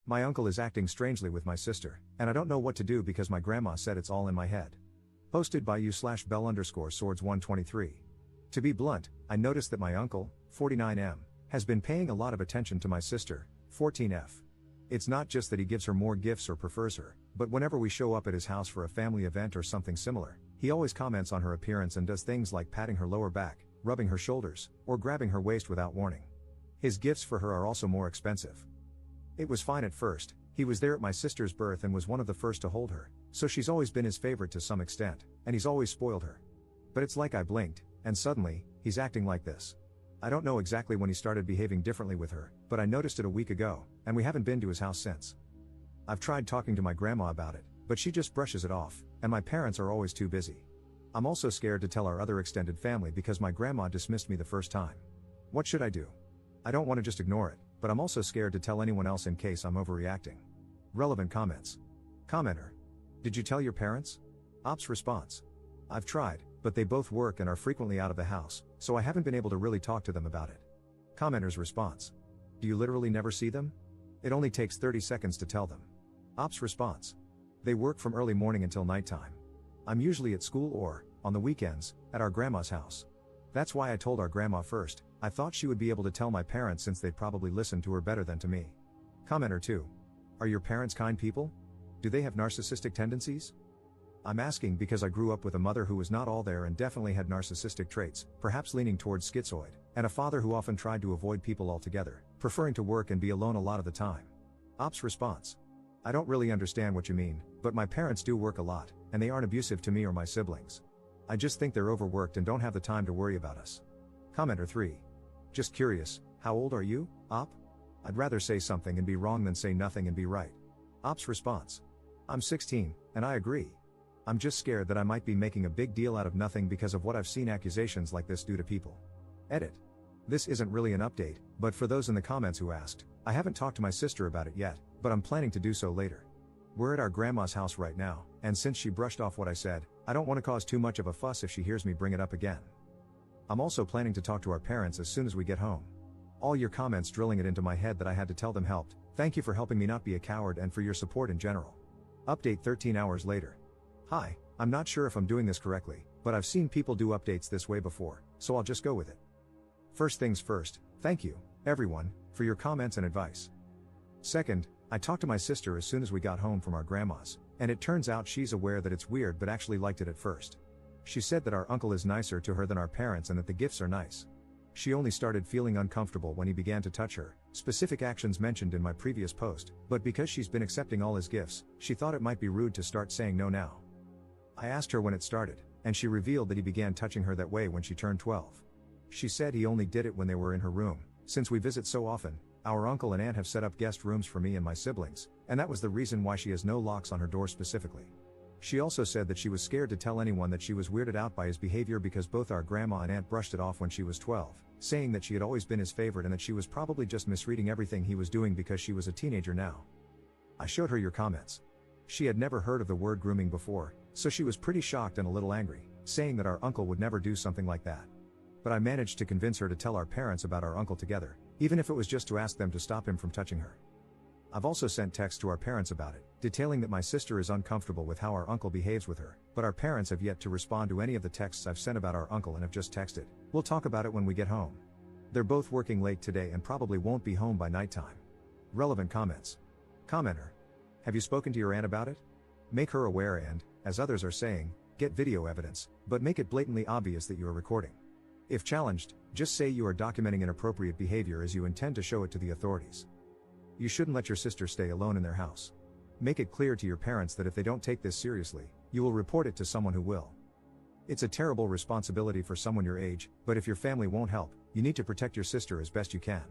My uncle is acting strangely with my sister, and I don't know what to do because my grandma said it's all in my head. Posted by u/bell_swords123. To be blunt, I noticed that my uncle, 49M, has been paying a lot of attention to my sister, 14F. It's not just that he gives her more gifts or prefers her, but whenever we show up at his house for a family event or something similar, he always comments on her appearance and does things like patting her lower back, rubbing her shoulders, or grabbing her waist without warning. His gifts for her are also more expensive. It was fine at first, he was there at my sister's birth and was one of the first to hold her, so she's always been his favorite to some extent, and he's always spoiled her. But it's like I blinked, and suddenly, he's acting like this. I don't know exactly when he started behaving differently with her, but I noticed it a week ago, and we haven't been to his house since. I've tried talking to my grandma about it, but she just brushes it off, and my parents are always too busy. I'm also scared to tell our other extended family because my grandma dismissed me the first time. What should I do? I don't want to just ignore it, but I'm also scared to tell anyone else in case I'm overreacting. Relevant comments. Commenter. Did you tell your parents? Ops response. I've tried, but they both work and are frequently out of the house, so I haven't been able to really talk to them about it. Commenter's response. Do you literally never see them? It only takes 30 seconds to tell them. Ops response. They work from early morning until nighttime. I'm usually at school or, on the weekends, at our grandma's house. That's why I told our grandma first. I thought she would be able to tell my parents since they'd probably listen to her better than to me. Commenter 2. Are your parents kind people? Do they have narcissistic tendencies? I'm asking because I grew up with a mother who was not all there and definitely had narcissistic traits, perhaps leaning towards schizoid, and a father who often tried to avoid people altogether, preferring to work and be alone a lot of the time. Ops response. I don't really understand what you mean, but my parents do work a lot, and they aren't abusive to me or my siblings. I just think they're overworked and don't have the time to worry about us. Commenter 3. Just curious, how old are you, Op? I'd rather say something and be wrong than say nothing and be right. Op's response. I'm 16, and I agree. I'm just scared that I might be making a big deal out of nothing because of what I've seen accusations like this do to people. Edit. This isn't really an update, but for those in the comments who asked, I haven't talked to my sister about it yet, but I'm planning to do so later. We're at our grandma's house right now, and since she brushed off what I said, I don't want to cause too much of a fuss if she hears me bring it up again. I'm also planning to talk to our parents as soon as we get home. All your comments drilling it into my head that I had to tell them helped. Thank you for helping me not be a coward and for your support in general. Update 13 hours later. Hi, I'm not sure if I'm doing this correctly, but I've seen people do updates this way before, so I'll just go with it. First things first, thank you, everyone, for your comments and advice. Second, I talked to my sister as soon as we got home from our grandma's, and it turns out she's aware that it's weird but actually liked it at first. She said that our uncle is nicer to her than our parents and that the gifts are nice. She only started feeling uncomfortable when he began to touch her, specific actions mentioned in my previous post, but because she's been accepting all his gifts, she thought it might be rude to start saying no now. I asked her when it started, and she revealed that he began touching her that way when she turned 12. She said he only did it when they were in her room. Since we visit so often, our uncle and aunt have set up guest rooms for me and my siblings, and that was the reason why she has no locks on her door specifically. She also said that she was scared to tell anyone that she was weirded out by his behavior because both our grandma and aunt brushed it off when she was 12, saying that she had always been his favorite and that she was probably just misreading everything he was doing because she was a teenager now. I showed her your comments. She had never heard of the word grooming before, so she was pretty shocked and a little angry, saying that our uncle would never do something like that. But I managed to convince her to tell our parents about our uncle together, even if it was just to ask them to stop him from touching her. I've also sent texts to our parents about it, detailing that my sister is uncomfortable with how our uncle behaves with her, but our parents have yet to respond to any of the texts I've sent about our uncle and have just texted, "We'll talk about it when we get home." They're both working late today and probably won't be home by nighttime. Relevant comments. Commenter. Have you spoken to your aunt about it? Make her aware and, as others are saying, get video evidence, but make it blatantly obvious that you are recording. If challenged, just say you are documenting inappropriate behavior as you intend to show it to the authorities. You shouldn't let your sister stay alone in their house. Make it clear to your parents that if they don't take this seriously, you will report it to someone who will. It's a terrible responsibility for someone your age, but if your family won't help, you need to protect your sister as best you can.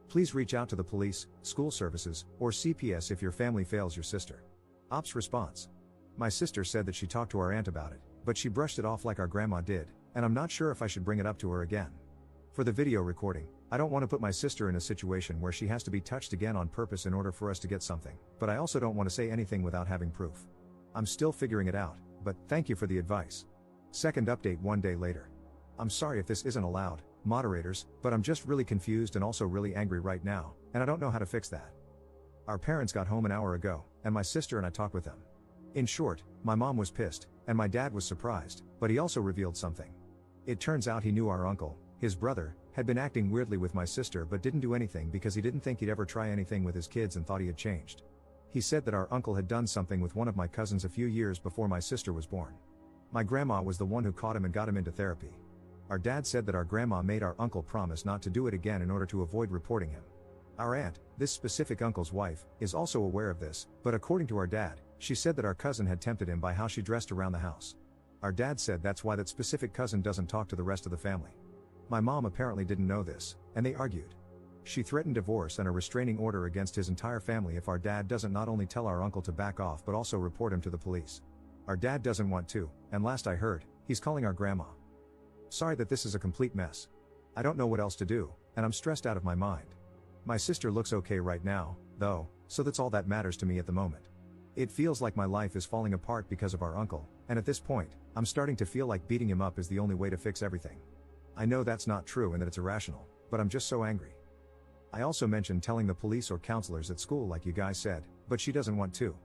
Please reach out to the police, school services, or CPS if your family fails your sister. Ops response. My sister said that she talked to our aunt about it, but she brushed it off like our grandma did, and I'm not sure if I should bring it up to her again. For the video recording, I don't want to put my sister in a situation where she has to be touched again on purpose in order for us to get something, but I also don't want to say anything without having proof. I'm still figuring it out, but thank you for the advice. Second update 1 day later. I'm sorry if this isn't allowed, moderators, but I'm just really confused and also really angry right now, and I don't know how to fix that. Our parents got home an hour ago, and my sister and I talked with them. In short, my mom was pissed, and my dad was surprised, but he also revealed something. It turns out he knew our uncle, his brother, had been acting weirdly with my sister but didn't do anything because he didn't think he'd ever try anything with his kids and thought he had changed. He said that our uncle had done something with one of my cousins a few years before my sister was born. My grandma was the one who caught him and got him into therapy. Our dad said that our grandma made our uncle promise not to do it again in order to avoid reporting him. Our aunt, this specific uncle's wife, is also aware of this, but according to our dad, she said that our cousin had tempted him by how she dressed around the house. Our dad said that's why that specific cousin doesn't talk to the rest of the family. My mom apparently didn't know this, and they argued. She threatened divorce and a restraining order against his entire family if our dad doesn't not only tell our uncle to back off but also report him to the police. Our dad doesn't want to, and last I heard, he's calling our grandma. Sorry that this is a complete mess. I don't know what else to do, and I'm stressed out of my mind. My sister looks okay right now, though, so that's all that matters to me at the moment. It feels like my life is falling apart because of our uncle, and at this point, I'm starting to feel like beating him up is the only way to fix everything. I know that's not true and that it's irrational, but I'm just so angry. I also mentioned telling the police or counselors at school like you guys said, but she doesn't want to.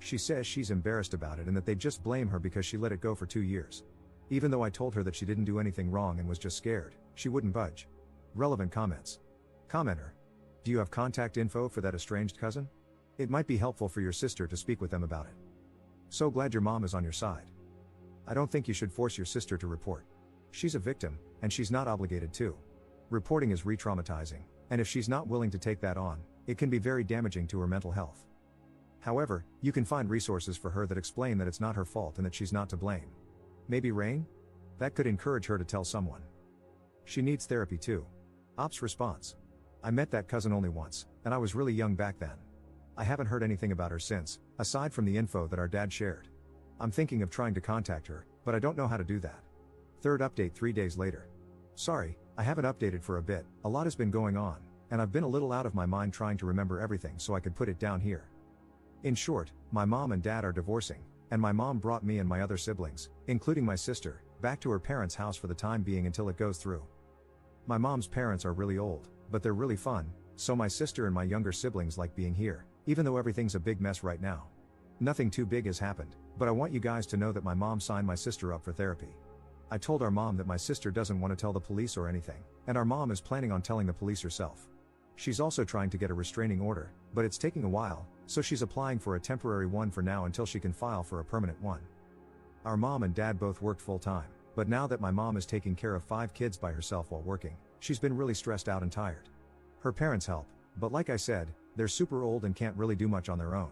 She says she's embarrassed about it and that they just blame her because she let it go for 2 years. Even though I told her that she didn't do anything wrong and was just scared, she wouldn't budge. Relevant comments. Commenter. Do you have contact info for that estranged cousin? It might be helpful for your sister to speak with them about it. So glad your mom is on your side. I don't think you should force your sister to report. She's a victim, and she's not obligated to. Reporting is re-traumatizing, and if she's not willing to take that on, it can be very damaging to her mental health. However, you can find resources for her that explain that it's not her fault and that she's not to blame. Maybe Rain? That could encourage her to tell someone. She needs therapy too. Ops response. I met that cousin only once, and I was really young back then. I haven't heard anything about her since, aside from the info that our dad shared. I'm thinking of trying to contact her, but I don't know how to do that. Third update 3 days later. Sorry, I haven't updated for a bit, a lot has been going on, and I've been a little out of my mind trying to remember everything so I could put it down here. In short, my mom and dad are divorcing, and my mom brought me and my other siblings, including my sister, back to her parents' house for the time being until it goes through. My mom's parents are really old, but they're really fun, so my sister and my younger siblings like being here, even though everything's a big mess right now. Nothing too big has happened, but I want you guys to know that my mom signed my sister up for therapy. I told our mom that my sister doesn't want to tell the police or anything, and our mom is planning on telling the police herself. She's also trying to get a restraining order, but it's taking a while, so she's applying for a temporary one for now until she can file for a permanent one. Our mom and dad both worked full time, but now that my mom is taking care of 5 kids by herself while working, she's been really stressed out and tired. Her parents help, but like I said, they're super old and can't really do much on their own.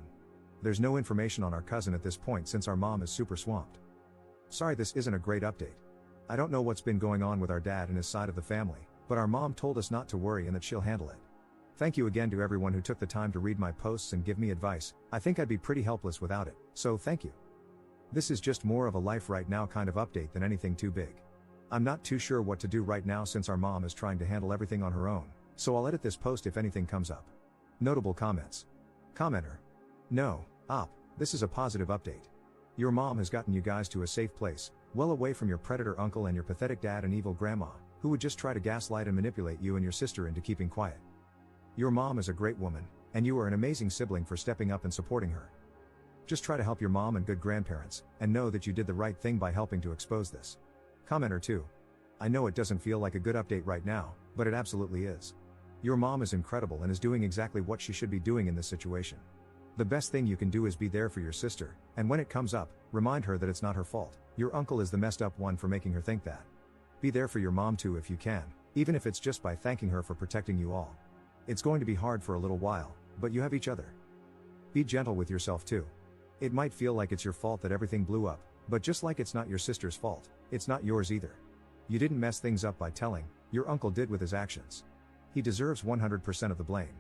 There's no information on our cousin at this point since our mom is super swamped. Sorry this isn't a great update. I don't know what's been going on with our dad and his side of the family, but our mom told us not to worry and that she'll handle it. Thank you again to everyone who took the time to read my posts and give me advice. I think I'd be pretty helpless without it, so thank you. This is just more of a life right now kind of update than anything too big. I'm not too sure what to do right now since our mom is trying to handle everything on her own, so I'll edit this post if anything comes up. Notable comments. Commenter. No, this is a positive update. Your mom has gotten you guys to a safe place, well away from your predator uncle and your pathetic dad and evil grandma, who would just try to gaslight and manipulate you and your sister into keeping quiet. Your mom is a great woman, and you are an amazing sibling for stepping up and supporting her. Just try to help your mom and good grandparents, and know that you did the right thing by helping to expose this. Commenter 2. I know it doesn't feel like a good update right now, but it absolutely is. Your mom is incredible and is doing exactly what she should be doing in this situation. The best thing you can do is be there for your sister, and when it comes up, remind her that it's not her fault. Your uncle is the messed up one for making her think that. Be there for your mom too if you can, even if it's just by thanking her for protecting you all. It's going to be hard for a little while, but you have each other. Be gentle with yourself too. It might feel like it's your fault that everything blew up, but just like it's not your sister's fault, it's not yours either. You didn't mess things up by telling, your uncle did with his actions. He deserves 100% of the blame.